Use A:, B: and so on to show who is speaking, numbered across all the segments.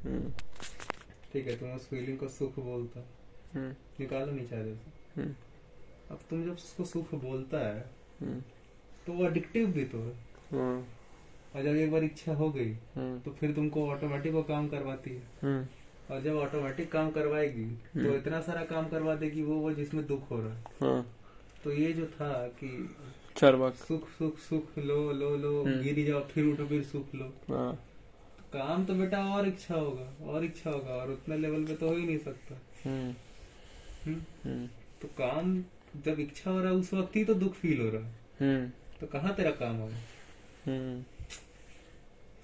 A: ठीक है, तुम उस फीलिंग को सुख बोलता है, निकालो नीचे से। अब तुम जब उसको सुख बोलता है तो वो एडिक्टिव भी तो है। और जब एक बार इच्छा हो गई तो फिर तुमको ऑटोमेटिक वो काम करवाती है। और जब ऑटोमेटिक काम करवाएगी तो इतना सारा काम करवा देगी वो जिसमें दुख हो रहा है। तो ये जो था कि सुख सुख सुख लो लो लो, गिर जाओ फिर उठो फिर सुख लो, तो काम तो बेटा और इच्छा होगा और इच्छा होगा, और उतना लेवल पे तो हो ही नहीं सकता। तो काम जब इच्छा हो रहा है उस वक्त ही तो दुख फील हो रहा है, तो कहाँ तेरा काम होगा।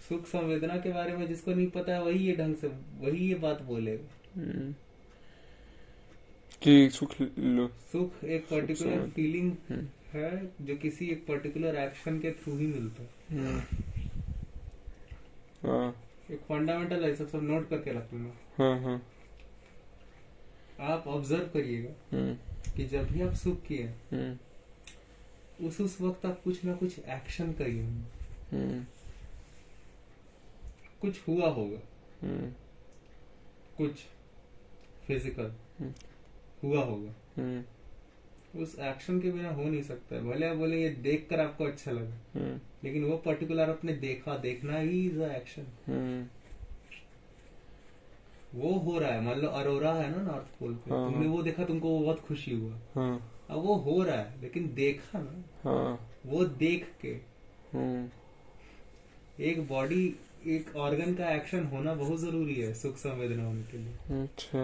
A: सुख संवेदना के बारे में जिसको नहीं पता है वही ये ढंग से वही ये बात बोलेगा
B: कि सुख लो।
A: सुख एक पर्टिकुलर फीलिंग है जो किसी एक पर्टिकुलर एक्शन के थ्रू ही मिलता है। एक फंडामेंटल है, सब नोट करके रख लेना। आप ऑब्जर्व करिएगा कि जब भी आप सुख किए उस वक्त आप कुछ ना कुछ एक्शन करिए, कुछ हुआ होगा, कुछ फिजिकल हुआ होगा। उस एक्शन के बिना हो नहीं सकता है। भले आप बोले ये देखकर आपको अच्छा लगा, लेकिन वो पर्टिकुलर आपने देखना ही इज अ एक्शन। वो हो रहा है, मान लो अरोरा है ना नॉर्थ पोल पे, तुमने वो देखा, तुमको वो बहुत खुशी हुआ। अब वो हो रहा है लेकिन देखा ना, वो देख के एक बॉडी एक ऑर्गन का एक्शन होना बहुत जरूरी है सुख संवेदना होने के लिए। अच्छा,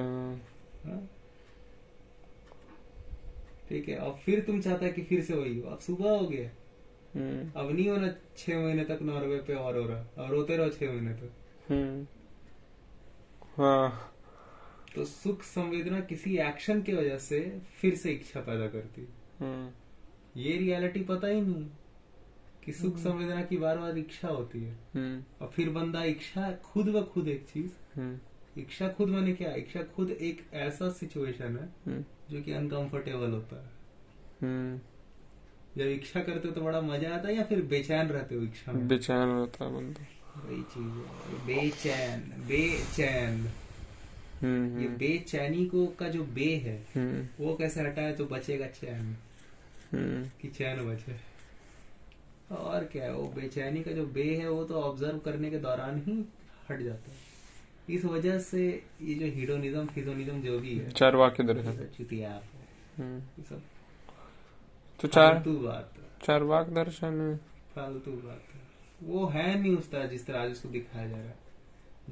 A: ठीक है। और फिर तुम चाहता है कि फिर से वही हो, अब सुबह हो गया, अब नहीं होना 6 महीने तक नॉर्वे पे और हो रहा, और रोते रहो 6 महीने तक। तो सुख संवेदना किसी एक्शन की वजह से फिर से इच्छा पैदा करती है। ये रियलिटी पता ही नहीं कि सुख संवेदना की बार बार इच्छा होती है। और फिर बंदा इच्छा खुद ब खुद एक चीज, इच्छा खुद माने क्या, इच्छा खुद एक ऐसा सिचुएशन है जो कि अनकंफर्टेबल होता है। जब इच्छा करते हो तो बड़ा मजा आता है या फिर बेचैन रहते हो इच्छा में? बेचैन रहता है बंदा, वही चीज है बेचैन। बेचैन ये बेचैनी को का जो बे है वो कैसे हटाए तो बचेगा चैन, कि चैन बचे। और क्या है, वो बेचैनी का जो बे है वो तो ऑब्जर्व करने के दौरान ही हट जाता है। इस वजह से ये जो हिडोनिज्म फिजोनिज्म जो भी है, चारवाक दर्शन, चुतिया ये सब तो फालतू बात है। चारवाक दर्शन फालतू बात है, वो है नहीं उस तरह जिस तरह आज उसको दिखाया जा रहा है।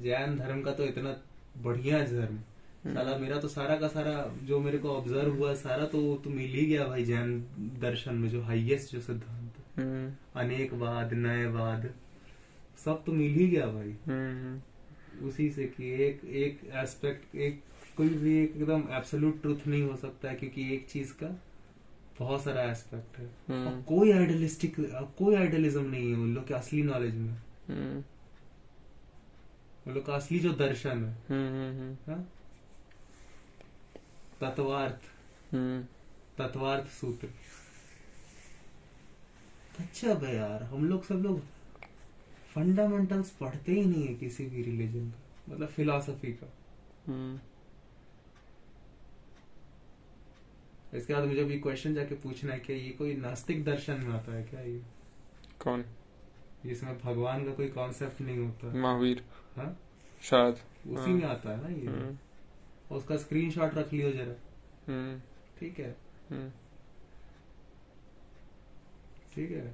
A: जैन धर्म का तो इतना बढ़िया धर्म, साला मेरा तो सारा का सारा जो मेरे को ऑब्जर्व हुआ सारा तो मिल ही गया भाई जैन दर्शन में। जो हाईएस्ट जो सिद्धांत अनेकवाद नयवाद सब तो मिल ही गया भाई उसी से कि एक एस्पेक्ट, एक कोई भी एकदम एब्सोल्यूट ट्रुथ नहीं हो सकता है, क्योंकि एक चीज का बहुत सारा एस्पेक्ट है। और कोई आइडियलिज्म नहीं है उन लोग के असली नॉलेज में, उन लोग का असली जो दर्शन है तत्वार्थ सूत्र। अच्छा भाई यार, हम लोग सब लोग फंडामेंटल्स पढ़ते ही नहीं है किसी भी रिलीजन का, मतलब फिलॉसफी का। इसके बाद मुझे भी क्वेश्चन जाके पूछना है कि ये कोई नास्तिक दर्शन में आता है क्या? ये कौन, जिसमें भगवान का कोई कॉन्सेप्ट नहीं होता? महावीर, हाँ शायद उसी में आता है ना ये। उसका स्क्रीनशॉट रख लियो जरा, ठीक है ठीक है।